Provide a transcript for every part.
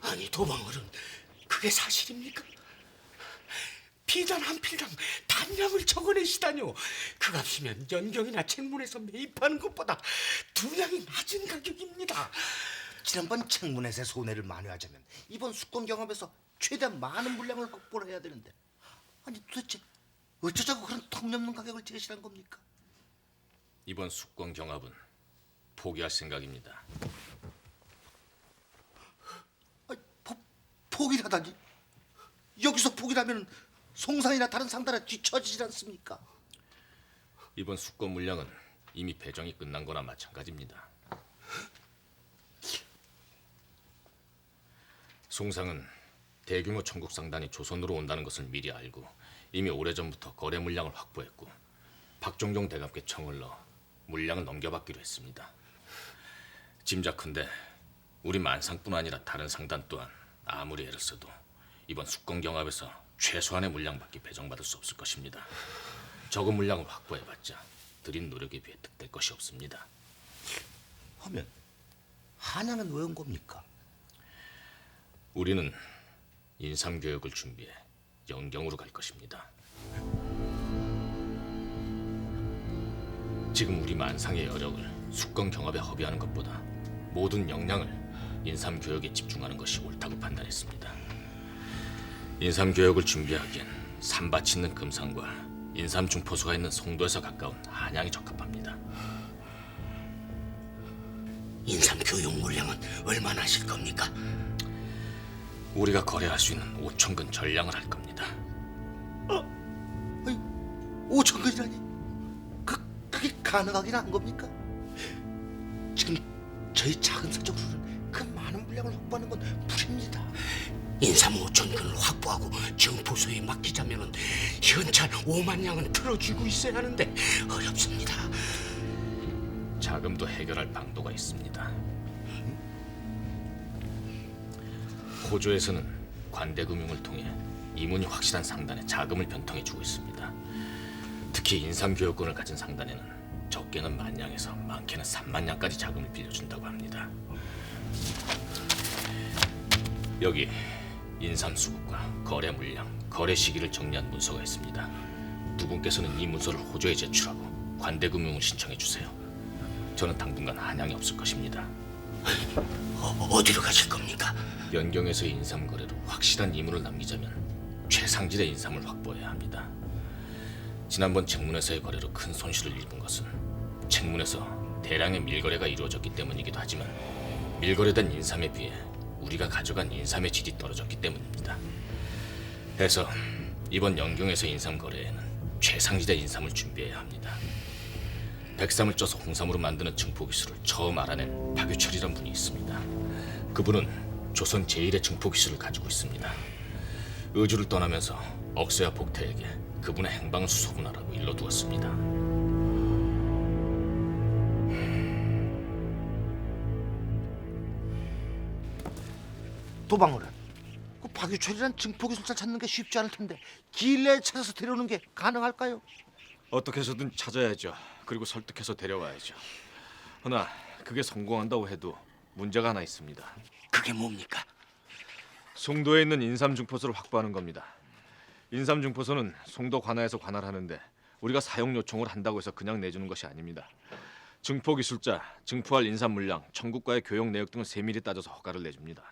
아니 도방어른, 그게 사실입니까? 비단 한 필당 단량을 적어내시다뇨. 그 값이면 연경이나 책문에서 매입하는 것보다 두 량이 낮은 가격입니다. 지난번 책문에서의 손해를 만회하자면 이번 수권 경합에서 최대한 많은 물량을 확보를 해야 되는데, 아니 도대체 어쩌자고 그런 터무니없는 가격을 제시한 겁니까? 이번 수권 경합은 포기할 생각입니다. 아니, 포기라다니? 여기서 포기라면 송산이나 다른 상단에 뒤처지지 않습니까? 이번 수권 물량은 이미 배정이 끝난 거나 마찬가지입니다. 송상은 대규모 청국 상단이 조선으로 온다는 것을 미리 알고 이미 오래전부터 거래 물량을 확보했고, 박종종 대감께 청을 넣어 물량을 넘겨받기로 했습니다. 짐작컨대 우리 만상뿐 아니라 다른 상단 또한 아무리 애를 써도 이번 수권 경합에서 최소한의 물량밖에 배정받을 수 없을 것입니다. 적은 물량을 확보해봤자 들인 노력에 비해 득될 것이 없습니다. 하면 한양은 왜 온 겁니까? 우리는 인삼교육을 준비해 영경으로 갈 것입니다. 지금 우리 만상의 여력을 수권 경합에 허비하는 것보다 모든 역량을 인삼교육에 집중하는 것이 옳다고 판단했습니다. 인삼교육을 준비하기엔 산밭이 있는 금산과 인삼 중포수가 있는 송도에서 가까운 한양이 적합합니다. 인삼 교육 물량은 얼마나 하실 겁니까? 우리가 거래할 수 있는 5천근 전량을 할 겁니다. 아니, 5천근이라니? 그게 가능하긴 한 겁니까? 지금 저희 작은 사정으로는 그 많은 물량을 확보하는 건 무리입니다. 인삼 5천근을 확보하고 정포소에 맡기자면은 현찰 5만 량은 틀어주고 있어야 하는데 어렵습니다. 자금도 해결할 방도가 있습니다. 호주에서는 관대금융을 통해 이문이 확실한 상단에 자금을 변통해주고 있습니다. 특히 인삼교육권을 가진 상단에는 적게는 10,000량에서 많게는 30,000량까지 자금을 빌려준다고 합니다. 여기 인삼수급과 거래 물량, 거래 시기를 정리한 문서가 있습니다. 두 분께서는 이 문서를 호주에 제출하고 관대금융을 신청해 주세요. 저는 당분간 한양에 없을 것입니다. 어디로 가실 겁니까? 연경에서의 인삼 거래로 확실한 이문을 남기자면 최상질의 인삼을 확보해야 합니다. 지난번 책문에서의 거래로 큰 손실을 입은 것은 책문에서 대량의 밀거래가 이루어졌기 때문이기도 하지만 밀거래된 인삼에 비해 우리가 가져간 인삼의 질이 떨어졌기 때문입니다. 해서 이번 연경에서 인삼 거래에는 최상질의 인삼을 준비해야 합니다. 백삼을 쪄서 홍삼으로 만드는 증포 기술을 처음 알아낸 박유철이란 분이 있습니다. 그분은 조선 제1의 증포 기술을 가지고 있습니다. 의주를 떠나면서 억새와 복태에게 그분의 행방을 수소문하라고 일러두었습니다. 도방어른, 그 박유철이란 증포기술자 찾는 게 쉽지 않을 텐데 길 내에 찾아서 데려오는 게 가능할까요? 어떻게 해서든 찾아야죠. 그리고 설득해서 데려와야죠. 허나 그게 성공한다고 해도 문제가 하나 있습니다. 그게 뭡니까? 송도에 있는 인삼중포소를 확보하는 겁니다. 인삼중포소는 송도 관하에서 관할하는데 우리가 사용 요청을 한다고 해서 그냥 내주는 것이 아닙니다. 증포기술자, 증포할 인삼 물량, 청국과의 교역 내역 등을 세밀히 따져서 허가를 내줍니다.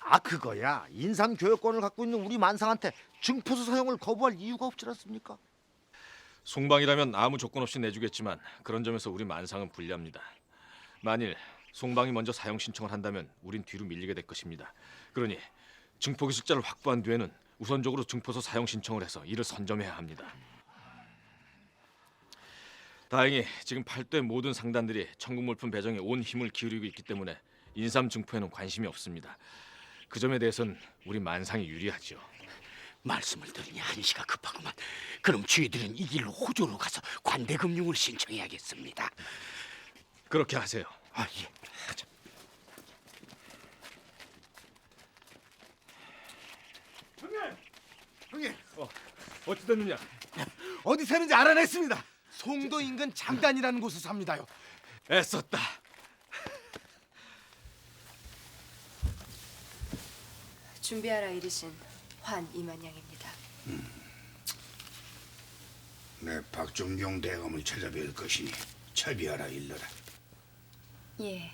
아, 그거야. 인삼 교역권을 갖고 있는 우리 만상한테 증포소 사용을 거부할 이유가 없지 않습니까? 송방이라면 아무 조건 없이 내주겠지만 그런 점에서 우리 만상은 불리합니다. 만일 송방이 먼저 사용 신청을 한다면 우린 뒤로 밀리게 될 것입니다. 그러니 증포기술자를 확보한 뒤에는 우선적으로 증포소 사용 신청을 해서 이를 선점해야 합니다. 다행히 지금 팔도의 모든 상단들이 청국물품 배정에 온 힘을 기울이고 있기 때문에 인삼 증포에는 관심이 없습니다. 그 점에 대해서는 우리 만상이 유리하죠. 말씀을 들으니 한시가 급하구만. 그럼 저희들은 이 길로 호주로 가서 관대금융을 신청해야겠습니다. 그렇게 하세요. 아, 예. 가자. 형님, 어찌 됐느냐? 어디 사는지 알아냈습니다. 송도 인근 장단이라는 곳에 삽니다요. 애썼다. 준비하라 이르신 환 이만양입니다. 내 박종경 대감을 찾아뵐 것이니 차비하라 일러라. 예.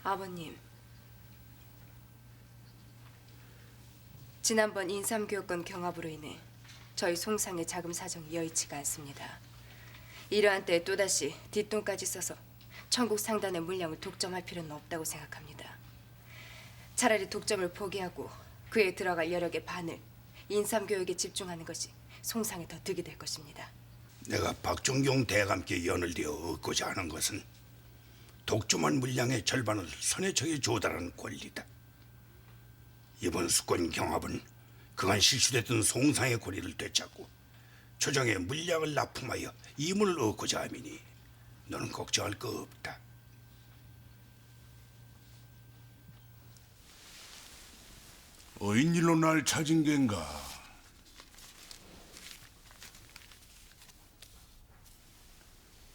아버님. 지난번 인삼교육권 경합으로 인해 저희 송상의 자금 사정이 여의치가 않습니다. 이러한 때에 또다시 뒷돈까지 써서 천국 상단의 물량을 독점할 필요는 없다고 생각합니다. 차라리 독점을 포기하고 그에 들어갈 여력의 반을 인삼교육에 집중하는 것이 송상에 더 득이 될 것입니다. 내가 박종경 대감께 연을 되어 얻고자 하는 것은 독점한 물량의 절반을 선해청에 조달하는 권리다. 이번 수권 경합은 그간 실수됐던 송상의 권리를 되찾고 조정에 물량을 납품하여 이문을 얻고자 함이니 너는 걱정할 거 없다. 어인일로 날 찾은 겐가?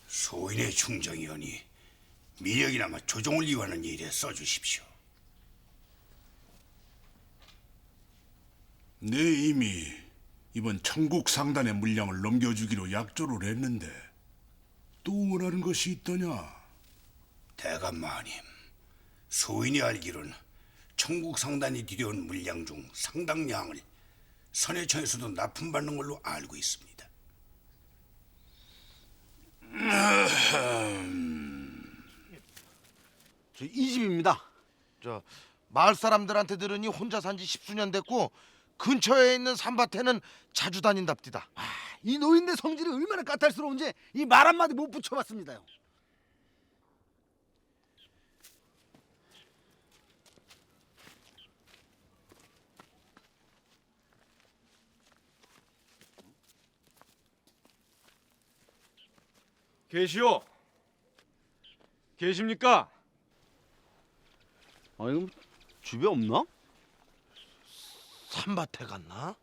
소인의 충정이오니 미력이나마 조종을 이용하는 일에 써주십시오. 내 이미 이번 천국 상단의 물량을 넘겨주기로 약조를 했는데 또 원하는 것이 있더냐? 대감마님, 소인이 알기론 천국 상단이 들여온 물량 중 상당량을 선해청에서도 납품받는 걸로 알고 있습니다. 저 이 집입니다. 저 마을 사람들한테 들으니 혼자 산 지 10수년 됐고 근처에 있는 산밭에는 자주 다닌답디다. 이 노인네 성질이 얼마나 까탈스러운지 이 말 한마디 못 붙여봤습니다요. 계시오. 계십니까? 아니 집에 없나? 산밭에 갔나?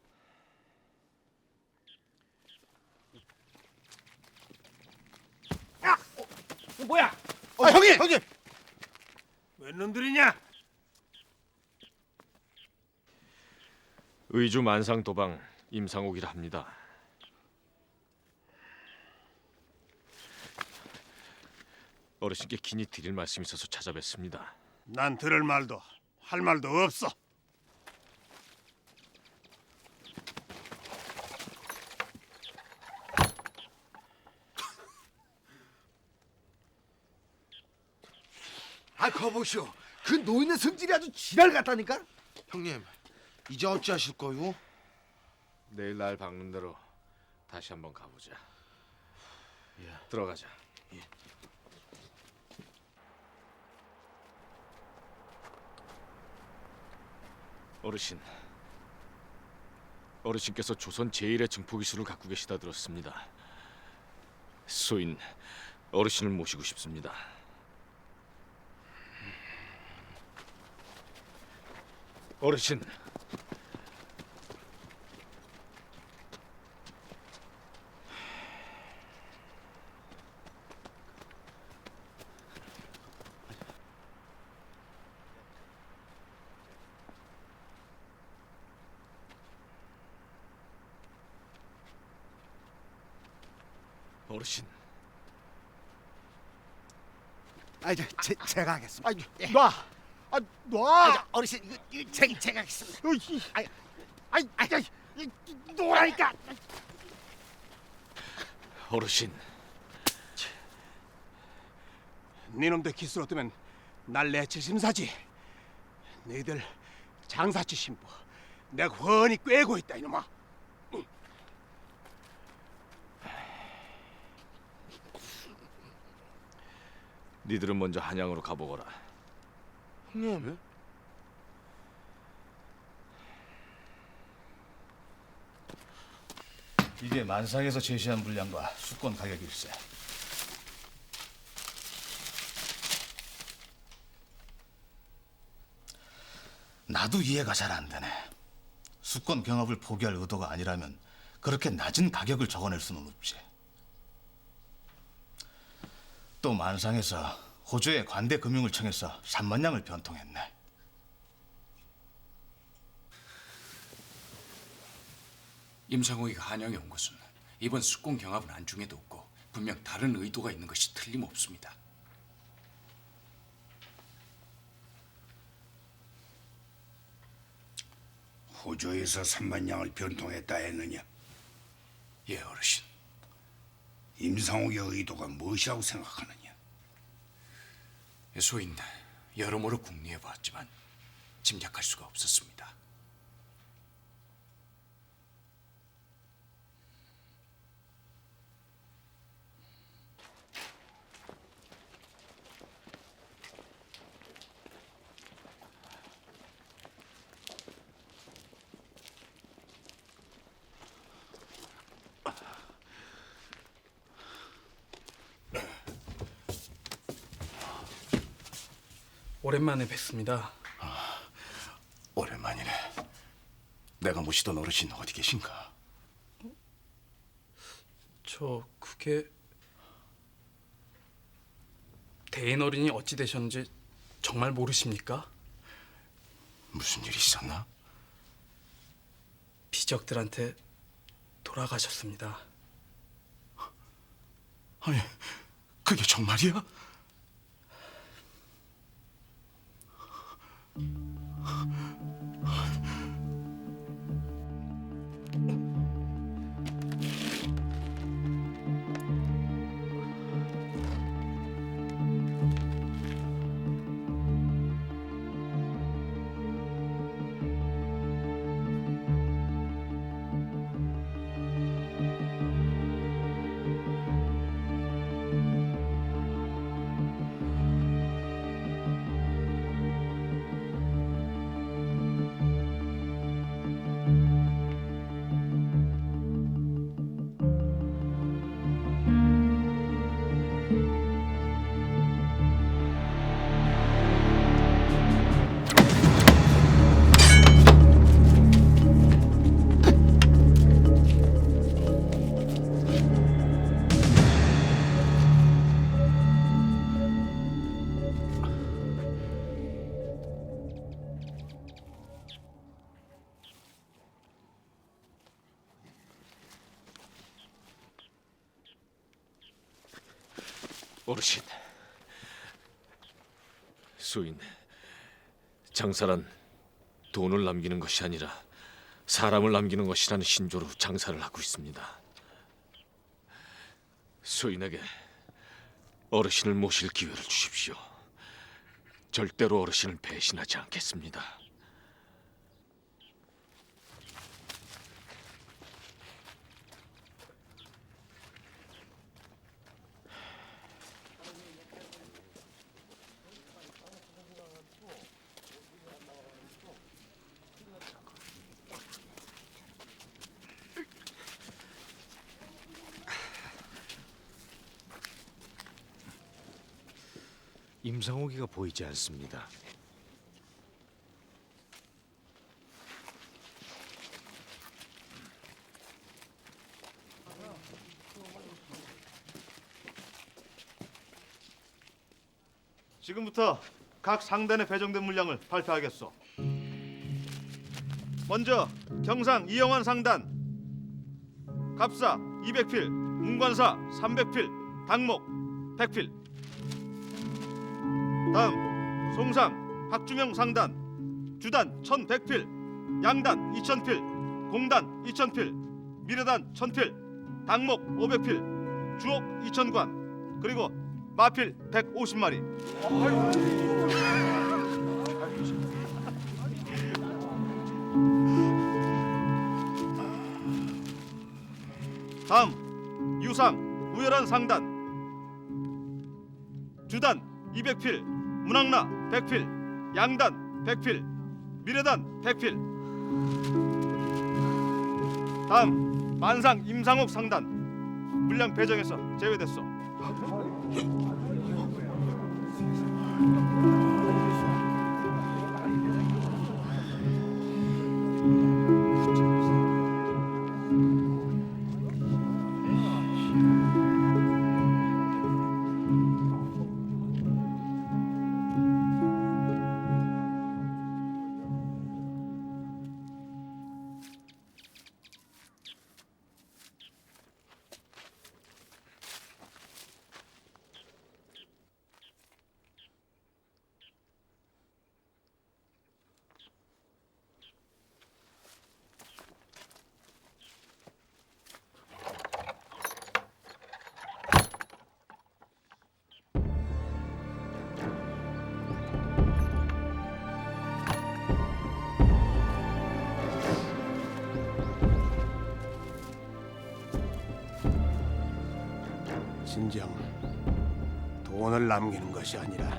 뭐야? 형님! 웬 놈들이냐? 의주 만상 도방 임상옥이라 합니다. 어르신께 긴히 드릴 말씀이 있어서 찾아뵙습니다. 난 들을 말도 할 말도 없어. 거보시오. 그 노인네 성질이 아주 지랄 같다니까. 형님, 이제 어찌하실 거요? 내일 날 박는 대로 다시 한번 가보자. 들어가자. 어르신, 어르신께서 조선 제1의 증포기술을 갖고 계시다 들었습니다. 소인 어르신을 모시고 싶습니다. 어르신. 어르신. 제가 하겠습니다. 놔. 놔. 어르신 이거 제가 하겠습니다. 놓으라니까. 어르신. 니놈들 기스로 뜨면 날 내칠 심사지. 너희들 장사치 신부 내가 훤히 꿰고 있다 이놈아. 니들은 먼저 한양으로 가보거라. 형님. 이게 만상에서 제시한 물량과 수권 가격일세. 나도 이해가 잘 안 되네. 수권 경합을 포기할 의도가 아니라면 그렇게 낮은 가격을 적어낼 수는 없지. 또 만상에서 호주의 관대 금융을 청해서 3만 냥을 변통했네. 임상호이가 한양에 온 것은 이번 숙공 경합은 안중에도 없고 분명 다른 의도가 있는 것이 틀림없습니다. 호조에서 3만 양을 변통했다 했느냐? 예, 어르신. 임상옥의 의도가 무엇이라고 생각하느냐? 소인 여러모로 궁리해 보았지만 짐작할 수가 없었습니다. 오랜만에 뵙습니다. 오랜만이네. 내가 모시던 어르신 어디 계신가? 그게 대인 어른이 어찌 되셨는지 정말 모르십니까? 무슨 일이 있었나? 비적들한테 돌아가셨습니다. 아니, 그게 정말이야? 어르신, 수인, 장사란 돈을 남기는 것이 아니라 사람을 남기는 것이라는 신조로 장사를 하고 있습니다. 수인에게 어르신을 모실 기회를 주십시오. 절대로 어르신을 배신하지 않겠습니다. 임상옥이가 보이지 않습니다. 지금부터 각 상단에 배정된 물량을 발표하겠소. 먼저 경상 이영환 상단 갑사 200필, 문관사 300필, 당목 100필. 다음 송상 박중영 상단 주단 1100필, 양단 2000필, 공단 2000필, 미래단 1000필, 당목 500필, 주옥 2000관, 그리고 마필 150마리. 다음 유상 우열한 상단 주단 200필, 문학나 100필, 양단 100필, 미래단 100필. 다음 만상 임상옥 상단 물량 배정에서 제외됐소. 진정 돈을 남기는 것이 아니라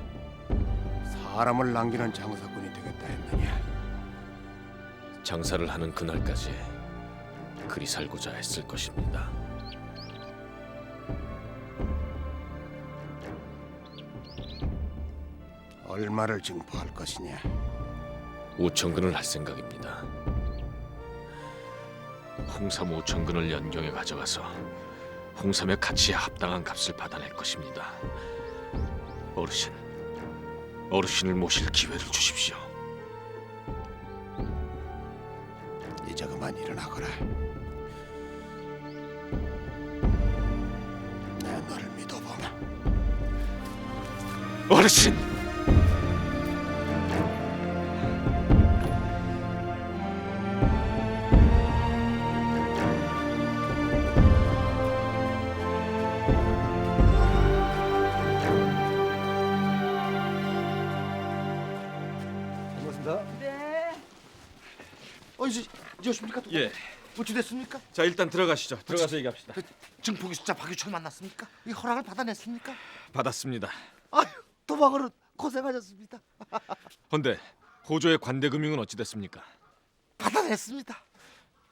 사람을 남기는 장사꾼이 되겠다 했느냐? 장사를 하는 그날까지 그리 살고자 했을 것입니다. 얼마를 증포할 것이냐? 5천근을 할 생각입니다. 홍삼 5천근을 연경에 가져가서 홍삼의 가치에 합당한 값을 받아낼 것입니다. 어르신을 모실 기회를 주십시오. 이제 그만 일어나거라. 내가 너를 믿어보마. 어르신! 이십니까? 예. 어찌됐습니까? 자, 일단 들어가시죠. 들어가서 얘기합시다. 증포기 숫자 박유철 만났습니까? 이 허락을 받아냈습니까? 받았습니다. 아유, 도박으로 고생하셨습니다. 헌데 호조의 관대금융은 어찌 됐습니까? 받아냈습니다.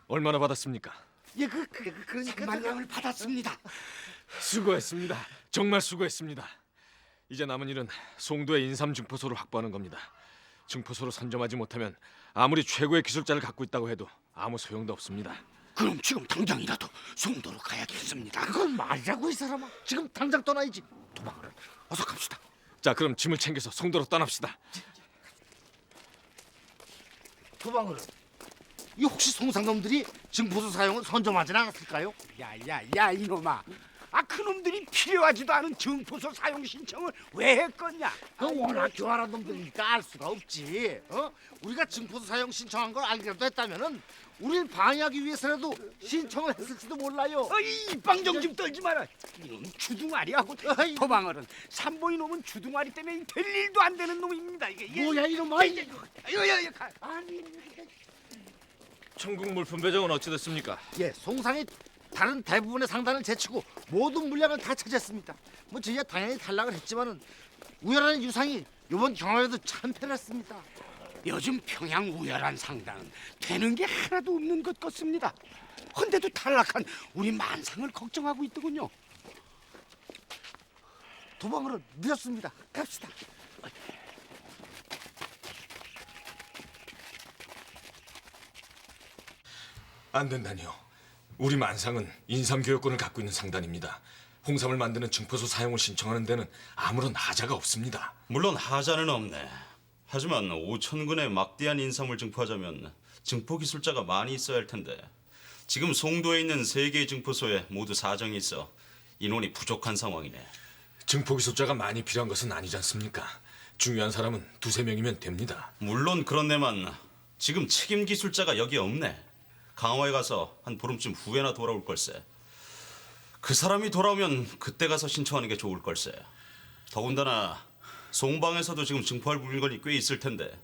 얼마나 받았습니까? 예, 그러니까 3만 냥을 받았습니다. 수고했습니다. 정말 수고했습니다. 이제 남은 일은 송도의 인삼 증포소를 확보하는 겁니다. 증포소로 선점하지 못하면 아무리 최고의 기술자를 갖고 있다고 해도 아무 소용도 없습니다. 그럼 지금 당장이라도 송도로 가야겠습니다. 그건 말이라고 이 사람아. 지금 당장 떠나야지. 도망을 어서 갑시다. 자, 그럼 짐을 챙겨서 송도로 떠납시다. 도망을. 이 혹시 송상놈들이 증포소 사용을 선점하진 않았을까요? 야야야 이놈아. 그놈들이 필요하지도 않은 증포소 사용 신청을 왜 했겠냐? 워낙 교활한 놈들이니까 알 수가 없지. 우리가 증포소 사용 신청한 걸 알기라도 했다면은 우리를 방해하기 위해서라도 신청을 했을지도 몰라요. 입방정 좀 떨지 마라. 이놈 주둥아리하고 도망을은 산보이 놈은 주둥아리 때문에 될 일도 안 되는 놈입니다. 이게 뭐야 이놈아. 아니. 청국 물품 배정은 어찌 됐습니까? 예, 송상이 다른 대부분의 상단을 제치고 모든 물량을 다 차지했습니다. 뭐 저희가 당연히 탈락을 했지만은 우열한 유상이 이번 경험에도 참패했습니다. 요즘 평양 우열한 상당은 되는 게 하나도 없는 것 같습니다. 헌데도 탈락한 우리 만상을 걱정하고 있더군요. 도망으로 늦었습니다. 갑시다. 안 된다니요. 우리 만상은 인삼교역권을 갖고 있는 상단입니다. 홍삼을 만드는 증포소 사용을 신청하는 데는 아무런 하자가 없습니다. 물론 하자는 없네. 하지만 5천근의 막대한 인삼을 증포하자면 증포 기술자가 많이 있어야 할 텐데 지금 송도에 있는 3개의 증포소에 모두 사정이 있어 인원이 부족한 상황이네. 증포 기술자가 많이 필요한 것은 아니지 않습니까? 중요한 사람은 2-3명이면 됩니다. 물론 그렇네만 지금 책임 기술자가 여기 없네. 강화에 가서 한 보름쯤 후에나 돌아올 걸세. 그 사람이 돌아오면 그때 가서 신청하는 게 좋을 걸세. 더군다나 송방에서도 지금 증포할 물건이 꽤 있을 텐데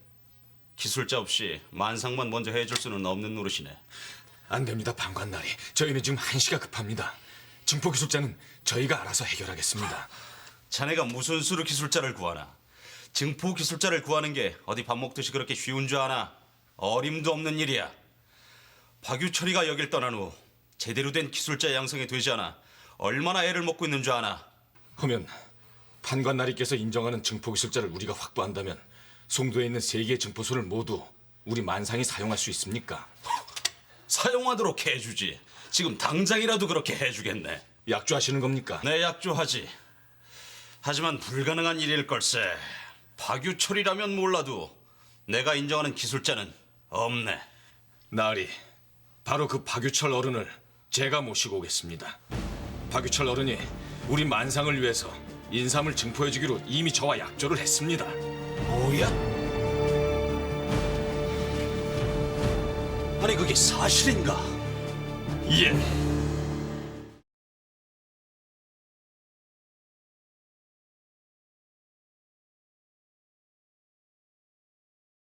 기술자 없이 만상만 먼저 해줄 수는 없는 노릇이네. 안 됩니다, 방관나리. 저희는 지금 한시가 급합니다. 증포 기술자는 저희가 알아서 해결하겠습니다. 자네가 무슨 수로 기술자를 구하나? 증포 기술자를 구하는 게 어디 밥 먹듯이 그렇게 쉬운 줄 아나? 어림도 없는 일이야. 박유철이가 여길 떠난 후 제대로 된 기술자 양성이 되지 않아 얼마나 애를 먹고 있는 줄 아나? 하면 판관나리께서 인정하는 증포 기술자를 우리가 확보한다면 송도에 있는 3개의 증포소를 모두 우리 만상이 사용할 수 있습니까? 사용하도록 해주지. 지금 당장이라도 그렇게 해주겠네. 약조하시는 겁니까? 네, 약조하지. 하지만 불가능한 일일 걸세. 박유철이라면 몰라도 내가 인정하는 기술자는 없네. 나으리, 바로 그 박유철 어른을 제가 모시고 오겠습니다. 박유철 어른이 우리 만상을 위해서 인삼을 증포해주기로 이미 저와 약조를 했습니다. 뭐야? 아니 그게 사실인가? 예.